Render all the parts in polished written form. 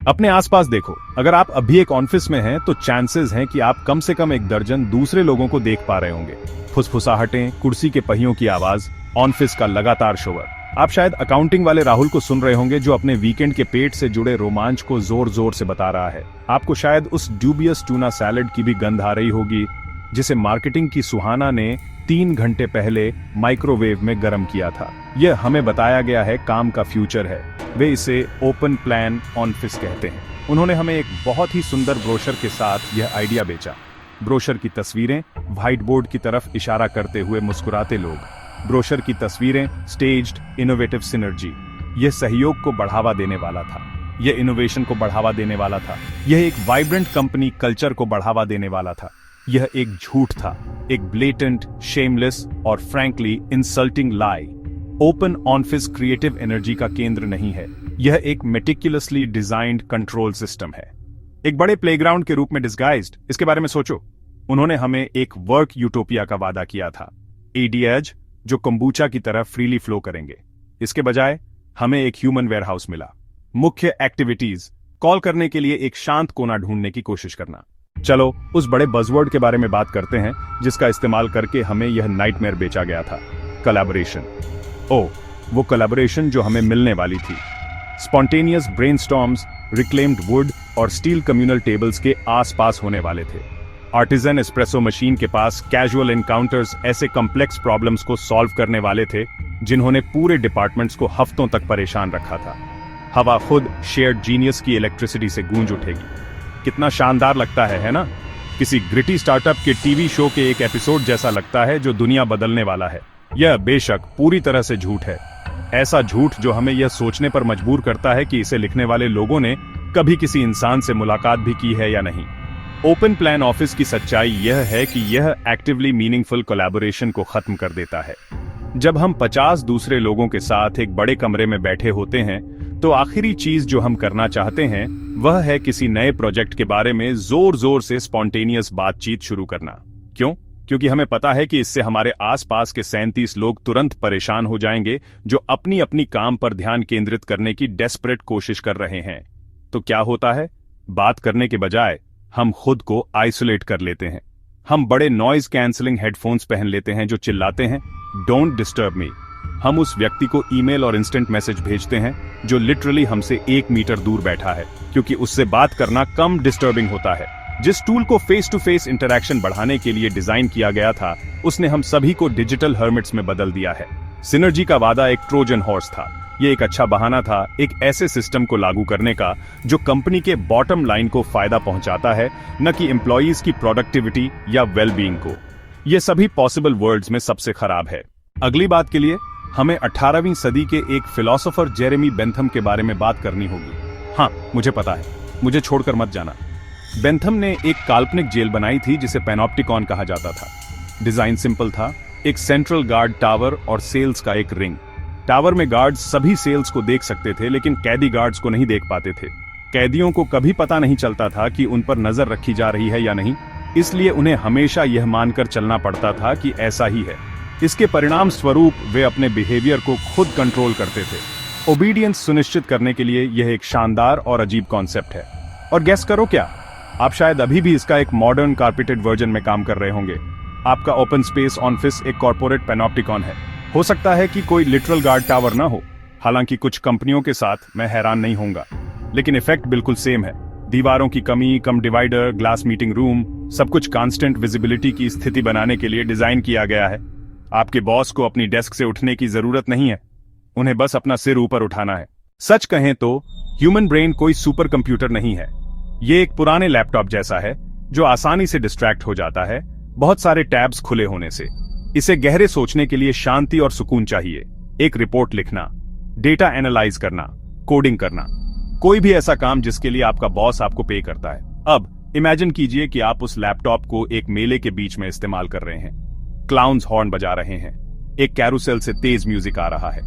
अपने आसपास देखो, अगर आप अभी एक ऑफिस में हैं तो चांसेस हैं कि आप कम से कम एक दर्जन दूसरे लोगों को देख पा रहे होंगे। फुसफुसाहटें, कुर्सी के पहियों की आवाज, ऑफिस का लगातार शोर। आप शायद अकाउंटिंग वाले राहुल को सुन रहे होंगे जो अपने वीकेंड के पेट से जुड़े रोमांच को जोर जोर से बता रहा है। आपको शायद उस ड्यूबियस टूना सैलेड की भी गंध आ रही होगी जिसे मार्केटिंग की सुहाना ने 3 घंटे पहले माइक्रोवेव में गर्म किया था। यह हमें बताया गया है काम का फ्यूचर है। वे इसे ओपन प्लान ऑफिस कहते हैं। उन्होंने हमें एक बहुत ही सुंदर ब्रोशर के साथ यह आइडिया बेचा। ब्रोशर की तस्वीरें, व्हाइट बोर्ड की तरफ इशारा करते हुए मुस्कुराते लोग। ब्रोशर की तस्वीरें, स्टेज्ड इनोवेटिव सिनर्जी। यह सहयोग को बढ़ावा देने वाला था, यह इनोवेशन को बढ़ावा देने वाला था, यह एक वाइब्रेंट कंपनी कल्चर को बढ़ावा देने वाला था। यह एक झूठ था, एक ब्लेटेंट, शेमलेस और फ्रैंकली इंसल्टिंग लाई। ओपन ऑफिस क्रिएटिव एनर्जी का केंद्र नहीं है, यह एक मेटिकुलसली डिजाइंड कंट्रोल सिस्टम है, एक बड़े प्लेग्राउंड के रूप में डिस्गाइज्ड। इसके बारे में सोचो, उन्होंने हमें एक वर्क यूटोपिया का वादा किया था, एडीएज जो कंबूचा की तरह फ्रीली फ्लो करेंगे। इसके बजाय हमें एक ह्यूमन वेयरहाउस मिला। मुख्य एक्टिविटीज, कॉल करने के लिए एक शांत कोना ढूंढने की कोशिश करना। चलो उस बड़े बज़वर्ड के बारे में बात करते हैं जिसका इस्तेमाल करके हमें यह नाइटमेयर बेचा गया था, कोलैबोरेशन। ओह, वो कोलैबोरेशन जो हमें मिलने वाली थी। स्पॉन्टेनियस ब्रेनस्टॉर्म्स रिक्लेम्ड वुड और स्टील कम्युनल टेबल्स के आसपास होने वाले थे। आर्टिजन एस्प्रेसो मशीन के पास कैजुअल एनकाउंटर्स ऐसे कॉम्प्लेक्स प्रॉब्लम्स को सॉल्व करने वाले थे जिन्होंने पूरे डिपार्टमेंट्स को हफ्तों तक परेशान रखा था। हवा खुद शेयर्ड जीनियस की इलेक्ट्रिसिटी से गूंज उठेगी। कितना शानदार लगता है ना? किसी ग्रिटी स्टार्टअप के टीवी शो के एक एपिसोड जैसा लगता है जो दुनिया बदलने वाला है। यह बेशक पूरी तरह से झूठ है, ऐसा झूठ जो हमें यह सोचने पर मजबूर करता है कि इसे लिखने वाले लोगों ने कभी किसी इंसान से मुलाकात भी की है या नहीं। ओपन प्लान ऑफिस की सच्चाई यह है कि यह एक्टिवली मीनिंगफुल कोलैबोरेशन को खत्म कर देता है। जब हम 50 दूसरे लोगों के साथ एक बड़े कमरे में बैठे होते हैं तो आखिरी चीज जो हम करना चाहते हैं वह है किसी नए प्रोजेक्ट के बारे में जोर जोर से स्पॉन्टेनियस बातचीत शुरू करना। क्यों? क्योंकि हमें पता है कि इससे हमारे आसपास के 37 लोग तुरंत परेशान हो जाएंगे जो अपनी अपनी काम पर ध्यान केंद्रित करने की डेस्परेट कोशिश कर रहे हैं। तो क्या होता है? बात करने के बजाय हम खुद को आइसोलेट कर लेते हैं। हम बड़े नॉइज कैंसलिंग हेडफोन्स पहन लेते हैं जो चिल्लाते हैं, डोंट डिस्टर्ब मी। हम उस व्यक्ति को ईमेल और इंस्टेंट मैसेज भेजते हैं जो लिटरली हमसे 1 मीटर दूर बैठा है, क्योंकि उससे बात करना कम डिस्टर्बिंग होता है। जिस टूल को फेस टू फेस इंटरैक्शन बढ़ाने के लिए डिजाइन किया गया था उसने हम सभी को डिजिटल हर्मिट्स में बदल दिया है। सिनर्जी का वादा एक ट्रोजन हॉर्स था। यह एक अच्छा बहाना था एक ऐसे सिस्टम को लागू करने का जो कंपनी के बॉटम लाइन को फायदा पहुंचाता है, न कि एम्प्लॉयज की प्रोडक्टिविटी या वेलबींग को। यह सभी पॉसिबल वर्ड्स में सबसे खराब है। अगली बात के लिए हमें 18वीं सदी के एक फिलोसोफर जेरेमी बेंथम के बारे में बात करनी होगी। हाँ, मुझे पता है, मुझे छोड़कर मत जाना। बेंथम ने एक काल्पनिक जेल बनाई थी जिसे पैनोप्टिकॉन कहा जाता था। डिजाइन सिंपल था, एक सेंट्रल गार्ड टावर और सेल्स का एक रिंग। टावर में गार्ड्स सभी सेल्स को देख सकते थे लेकिन कैदी गार्ड्स को नहीं देख पाते थे। कैदियों को कभी पता नहीं चलता था कि उन पर नजर रखी जा रही है या नहीं, इसलिए उन्हें हमेशा यह मानकर चलना पड़ता था कि ऐसा ही है। इसके परिणाम स्वरूप वे अपने बिहेवियर को खुद कंट्रोल करते थे। ओबीडियंस सुनिश्चित करने के लिए यह एक शानदार और अजीब कॉन्सेप्ट है। और गेस करो क्या? आप शायद अभी भी इसका एक मॉडर्न कार्पेटेड वर्जन में काम कर रहे होंगे। आपका ओपन स्पेस ऑफिस एक कॉर्पोरेट पैनोप्टिकॉन है। हो सकता है कि कोई लिटरल गार्ड टावर ना हो, हालांकि कुछ कंपनियों के साथ मैं हैरान नहीं होऊंगा, लेकिन इफेक्ट बिल्कुल सेम है। दीवारों की कमी, कम डिवाइडर, ग्लास मीटिंग रूम, सब कुछ कांस्टेंट विजिबिलिटी की स्थिति बनाने के लिए डिजाइन किया गया है। आपके बॉस को अपनी डेस्क से उठने की जरूरत नहीं है, उन्हें बस अपना सिर ऊपर उठाना है। सच कहें तो ह्यूमन ब्रेन कोई सुपर कंप्यूटर नहीं है। ये एक पुराने लैपटॉप जैसा है जो आसानी से डिस्ट्रैक्ट हो जाता है बहुत सारे टैब्स खुले होने से। इसे गहरे सोचने के लिए शांति और सुकून चाहिए। एक रिपोर्ट लिखना, डेटा एनालाइज करना, कोडिंग करना, कोई भी ऐसा काम जिसके लिए आपका बॉस आपको पे करता है। अब इमेजिन कीजिए कि आप उस लैपटॉप को एक मेले के बीच में इस्तेमाल कर रहे हैं। क्लाउन्स हॉर्न बजा रहे हैं, एक कैरोसेल से तेज म्यूजिक आ रहा है,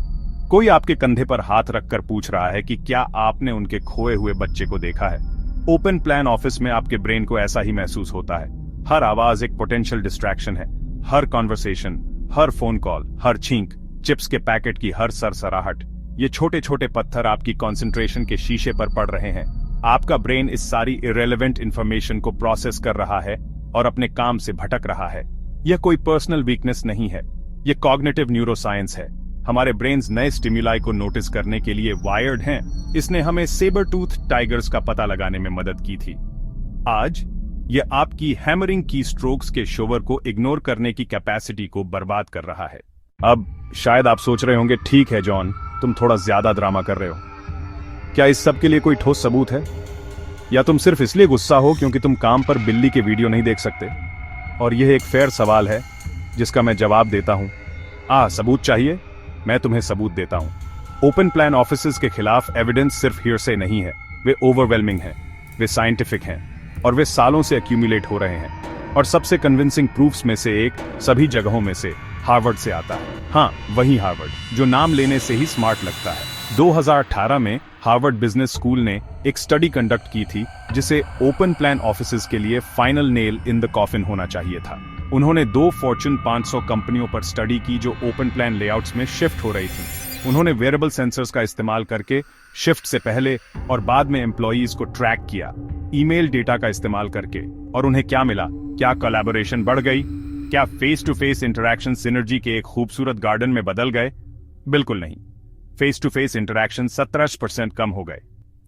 कोई आपके कंधे पर हाथ रखकर पूछ रहा है कि क्या आपने उनके खोए हुए बच्चे को देखा है। ओपन प्लान ऑफिस में आपके ब्रेन को ऐसा ही महसूस होता है। हर आवाज एक पोटेंशियल डिस्ट्रैक्शन है, हर कॉन्वर्सेशन, हर फोन कॉल, हर छींक, चिप्स के पैकेट की हर सरसराहट, ये छोटे छोटे पत्थर आपकी कंसंट्रेशन के शीशे पर पड़ रहे हैं। आपका ब्रेन इस सारी इरेलेवेंट इंफॉर्मेशन को प्रोसेस कर रहा है और अपने काम से भटक रहा है। यह कोई पर्सनल वीकनेस नहीं है, यह कॉग्निटिव न्यूरोसाइंस है। हमारे ब्रेन्स नए स्टिमुलाई को नोटिस करने के लिए वायर्ड हैं। इसने हमें सेबर टूथ टाइगर्स का पता लगाने में मदद की थी। आज यह आपकी हैमरिंग की स्ट्रोक्स के शोवर को इग्नोर करने की कैपेसिटी को बर्बाद कर रहा है। अब शायद आप सोच रहे होंगे, ठीक है जॉन, तुम थोड़ा ज्यादा ड्रामा कर रहे हो। क्या इस सब के लिए कोई ठोस सबूत है, या तुम सिर्फ इसलिए गुस्सा हो क्योंकि तुम काम पर बिल्ली के वीडियो नहीं देख सकते? और यह एक फेयर सवाल है जिसका मैं जवाब देता हूं। सबूत चाहिए? मैं तुम्हें सबूत देता हूं। ओपन प्लान ऑफिसेज के खिलाफ एविडेंस सिर्फ हियरसे नहीं है, वे ओवरवेलमिंग हैं, वे साइंटिफिक हैं और वे सालों से एक्यूमुलेट हो रहे हैं। और सबसे कन्विंसिंग प्रूफ्स में से एक सभी जगहों में से हार्वर्ड से आता है। हाँ, वही हार्वर्ड जो नाम लेने से ही स्मार्ट लगता है। 2018 में हार्वर्ड बिजनेस स्कूल ने एक स्टडी कंडक्ट की थी जिसे ओपन प्लान ऑफिसेज के लिए final nail in the coffin होना चाहिए था। उन्होंने 2 फॉर्च्यून 500 कंपनियों पर स्टडी की जो ओपन प्लान लेआउट्स में शिफ्ट हो रही थी। उन्होंने वेरेबल सेंसर्स का इस्तेमाल करके शिफ्ट से पहले और बाद में एम्प्लॉयज को ट्रैक किया, ईमेल डेटा का इस्तेमाल करके। और उन्हें क्या मिला? क्या कोलैबोरेशन बढ़ गई? क्या face to face interaction synergy के एक खूबसूरत गार्डन में बदल गए? बिल्कुल नहीं। फेस टू फेस इंटरैक्शन 17% कम हो गए,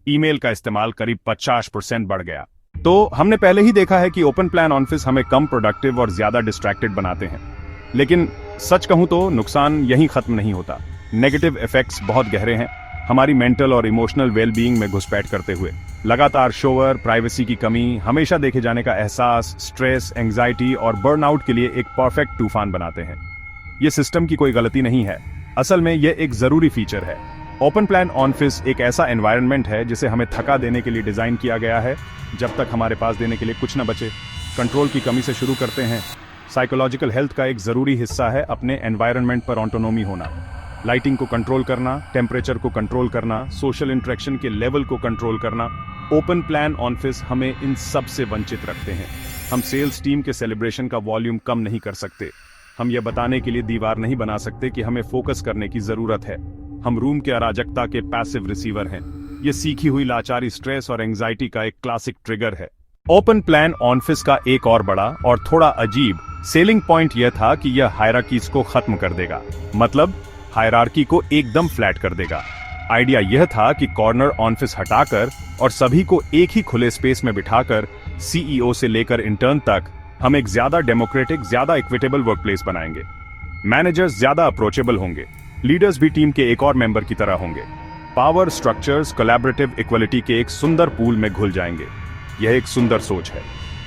ईमेल का इस्तेमाल करीब 50% बढ़ गया। तो हमने पहले ही देखा है कि ओपन प्लान ऑफिस हमें कम प्रोडक्टिव और ज्यादा डिस्ट्रैक्टेड बनाते हैं। लेकिन सच कहूं तो नुकसान यहीं खत्म नहीं होता। नेगेटिव इफेक्ट्स बहुत गहरे हैं, हमारी मेंटल और इमोशनल वेलबीइंग में घुसपैठ करते हुए। लगातार शोर, प्राइवेसी की कमी, हमेशा देखे जाने का एहसास, स्ट्रेस, एंग्जाइटी और बर्नआउट के लिए एक परफेक्ट तूफान बनाते हैं। यह सिस्टम की कोई गलती नहीं है, असल में यह एक जरूरी फीचर है। ओपन प्लान ऑफिस एक ऐसा एनवायरनमेंट है जिसे हमें थका देने के लिए डिजाइन किया गया है जब तक हमारे पास देने के लिए कुछ न बचे। कंट्रोल की कमी से शुरू करते हैं। साइकोलॉजिकल हेल्थ का एक जरूरी हिस्सा है अपने एनवायरनमेंट पर ऑटोनोमी होना। लाइटिंग को कंट्रोल करना, टेम्परेचर को कंट्रोल करना, सोशल इंटरेक्शन के लेवल को कंट्रोल करना। ओपन प्लान ऑफिस हमें इन सब से वंचित रखते हैं। हम सेल्स टीम के सेलिब्रेशन का वॉल्यूम कम नहीं कर सकते। हम यह बताने के लिए दीवार नहीं बना सकते कि हमें फोकस करने की जरूरत है। हम रूम के अराजकता के पैसिव रिसीवर हैं। यह सीखी हुई लाचारी स्ट्रेस और एंग्जाइटी का एक क्लासिक ट्रिगर है। ओपन प्लान ऑफिस का एक और बड़ा और थोड़ा अजीब सेलिंग पॉइंट यह था कि यह हायरार्कीज को खत्म कर देगा, मतलब हायरार्की को एकदम फ्लैट कर देगा। आइडिया यह था कि कॉर्नर ऑफिस हटाकर और सभी को एक ही खुले स्पेस में बिठाकर सीईओ से लेकर इंटर्न तक हम एक ज्यादा डेमोक्रेटिक, ज्यादा इक्विटेबल वर्कप्लेस बनाएंगे। मैनेजर्स ज्यादा अप्रोचेबल होंगे, लीडर्स भी टीम के एक और मेंबर की तरह होंगे। पावर स्ट्रक्चर्स कोलैबोरेटिव इक्वलिटी के एक सुंदर पूल में घुल जाएंगे। यह एक सुंदर सोच है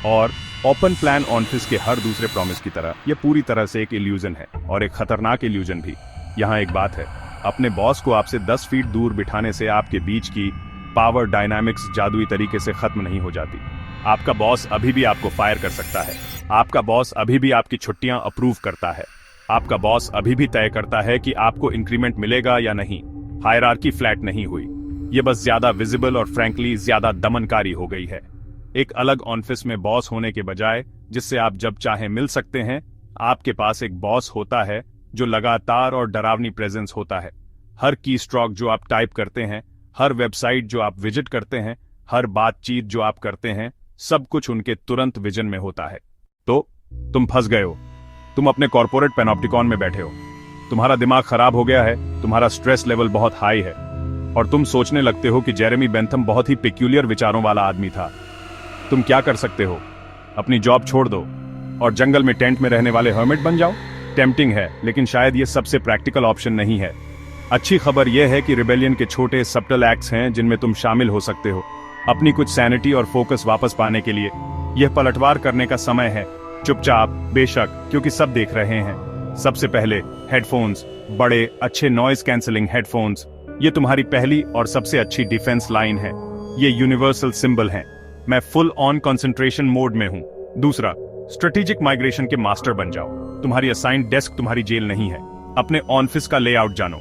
और ओपन प्लान ऑफिस के हर दूसरे प्रॉमिस की तरह यह पूरी तरह से एक इल्यूजन है, और एक खतरनाक इल्यूजन भी। यहाँ एक बात है, अपने बॉस को आपसे 10 फीट दूर बिठाने से आपके बीच की पावर डायनामिक्स जादुई तरीके से खत्म नहीं हो जाती। आपका बॉस अभी भी आपको फायर कर सकता है, आपका बॉस अभी भी आपकी छुट्टियां अप्रूव करता है, आपका बॉस अभी भी तय करता है कि आपको इंक्रीमेंट मिलेगा या नहीं। हायरार्की फ्लैट नहीं हुई, ये बस ज्यादा विजिबल और फ्रैंकली ज्यादा दमनकारी हो गई है। एक अलग ऑफिस में बॉस होने के बजाय जिससे आप जब चाहे मिल सकते हैं, आपके पास एक बॉस होता है जो लगातार और डरावनी प्रेजेंस होता है। हर की स्ट्रोक जो आप टाइप करते हैं, हर वेबसाइट जो आप विजिट करते हैं, हर बातचीत जो आप करते हैं, सब कुछ उनके तुरंत विजन में होता है। तो तुम फंस गए हो, तुम अपने कॉर्पोरेट पैनोप्टिकॉन में बैठे हो, तुम्हारा दिमाग खराब हो गया है, तुम्हारा स्ट्रेस लेवल बहुत हाई है और तुम सोचने लगते हो कि जेरेमी बेंथम बहुत ही पेक्यूलियर विचारों वाला आदमी था। तुम क्या कर सकते हो? अपनी जॉब छोड़ दो और जंगल में टेंट में रहने वाले हर्मिट बन जाओ। टेम्पटिंग है, लेकिन शायद ये सबसे प्रैक्टिकल ऑप्शन नहीं है। अच्छी खबर यह है कि रिबेलियन के छोटे सब्टल एक्ट्स हैं जिनमें तुम शामिल हो सकते हो अपनी कुछ सैनिटी और फोकस वापस पाने के लिए। यह पलटवार करने का समय है, चुपचाप, बेशक, क्योंकि सब देख रहे हैं। सबसे पहले हेडफोन्स, बड़े अच्छे नॉइज कैंसलिंग हेडफोन्स। ये तुम्हारी पहली और सबसे अच्छी डिफेंस लाइन है। ये यूनिवर्सल सिंबल हैं। मैं फुल ऑन कंसंट्रेशन मोड में हूं। दूसरा, स्ट्रेटेजिक माइग्रेशन के मास्टर बन जाओ। तुम्हारी असाइंड डेस्क तुम्हारी जेल नहीं है। अपने ऑफिस का लेआउट जानो।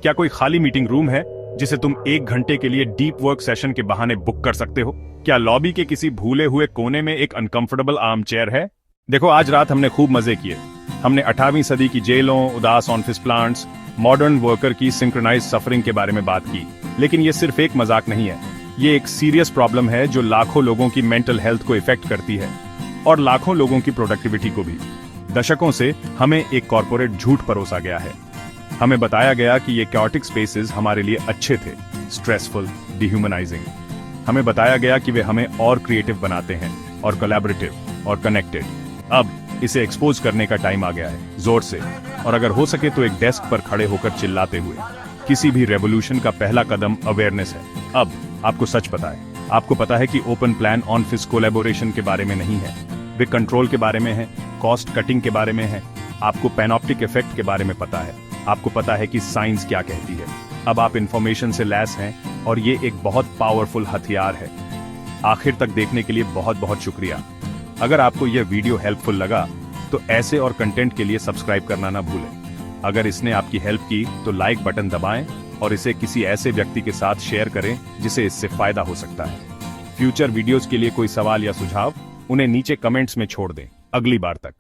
क्या कोई खाली मीटिंग रूम है जिसे तुम 1 घंटे के लिए डीप वर्क सेशन के बहाने बुक कर सकते हो? क्या लॉबी के किसी भूले हुए कोने में एक अनकंफर्टेबल आर्म चेयर है? देखो, आज रात हमने खूब मजे किए। हमने 18वीं सदी की जेलों, उदास ऑफिस प्लांट्स, मॉडर्न वर्कर की सिंक्रोनाइज सफरिंग के बारे में बात की। लेकिन ये सिर्फ एक मजाक नहीं है, ये एक सीरियस प्रॉब्लम है जो लाखों लोगों की मेंटल हेल्थ को इफेक्ट करती है और लाखों लोगों की प्रोडक्टिविटी को भी। दशकों से हमें एक कॉर्पोरेट झूठ परोसा गया है। हमें बताया गया कि ये कैओटिक स्पेसेस हमारे लिए अच्छे थे, स्ट्रेसफुल, डिह्यूमनाइजिंग। हमें बताया गया कि वे हमें और क्रिएटिव बनाते हैं और कोलैबोरेटिव और कनेक्टेड। अब इसे एक्सपोज करने का टाइम आ गया है, जोर से, और अगर हो सके तो एक डेस्क पर खड़े होकर चिल्लाते हुए। किसी भी रेवोल्यूशन का पहला कदम अवेयरनेस है। अब आपको सच पता है। आपको पता है कि ओपन प्लान ऑन-फिस कोलैबोरेशन के बारे में नहीं है, वे कंट्रोल के बारे में है, कॉस्ट कटिंग के बारे में है। आपको पैनॉप्टिक इफेक्ट के बारे में पता है। आपको पता है कि साइंस क्या कहती है। अब आप इंफॉर्मेशन से लैस हैं और ये एक बहुत पावरफुल हथियार है। आखिर तक देखने के लिए बहुत बहुत शुक्रिया। अगर आपको यह वीडियो हेल्पफुल लगा तो ऐसे और कंटेंट के लिए सब्सक्राइब करना ना भूलें। अगर इसने आपकी हेल्प की तो लाइक बटन दबाएं और इसे किसी ऐसे व्यक्ति के साथ शेयर करें जिसे इससे फायदा हो सकता है। फ्यूचर वीडियोस के लिए कोई सवाल या सुझाव उन्हें नीचे कमेंट्स में छोड़ दें। अगली बार तक।